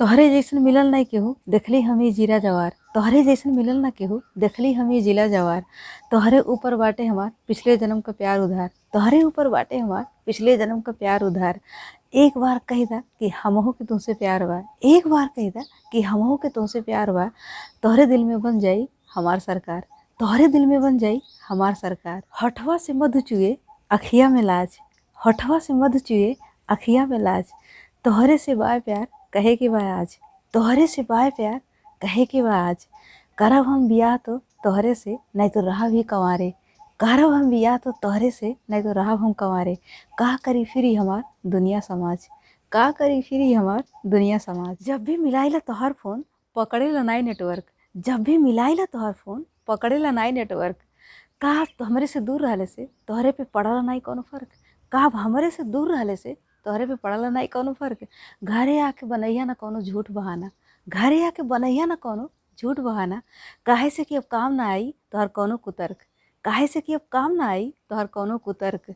तोहरे जैसन मिलल नहीं केहू देखली हमी जीरा जवार। तोहरे जैसन मिलल ना केहू देखली हमी जिला जवार। तोहरे ऊपर बाटे हमार पिछले जन्म का प्यार उधार। तोहरे ऊपर बाटे हमार पिछले जन्म का प्यार उधार। एक बार कही दा कि हमहू के तुमसे प्यार बा। एक बार कही दा कि हमहू के तुमसे प्यार बा। तोहरे दिल में बन जाई हमार सरकार। तोहरे दिल में बन जाई हमार सरकार। होठवा से मधु चुए अखिया में लाज। होठवा से मधु चुए अखिया में लाज। तोहरे से बा प्यार कहे के बा आज। तोहरे से बा प्यार कहे के बा आज। करब हम बियाह तो तोहरे से नहीं तो रहब ही कंवारे। करब हम बियाह तो तोहरे से नहीं तो रहब हम कंवारे। का करी फिरी हमार दुनिया समाज। का करी फिरी हमार दुनिया समाज। जब भी मिलाइला तोहर फोन पकड़ेला नाई नेटवर्क। जब भी मिलाइला तोहर फोन पकड़ेला नाई नेटवर्क। का तो हमरे से दूर रहले से तोहरे पे पड़ला नहीं कोनो फर्क। का हमरे से दूर रहले से तोहरे पे पड़ला नहीं कोनो फर्क। घरे आके बनैया ना कोनो झूठ बहाना। घरे आके बनैया ना कोनो झूठ बहाना। काहे से कि अब काम ना आई तोहर कोनो कुतर्क। काहे से कि अब काम ना आई तोहर कोनो कुतर्क।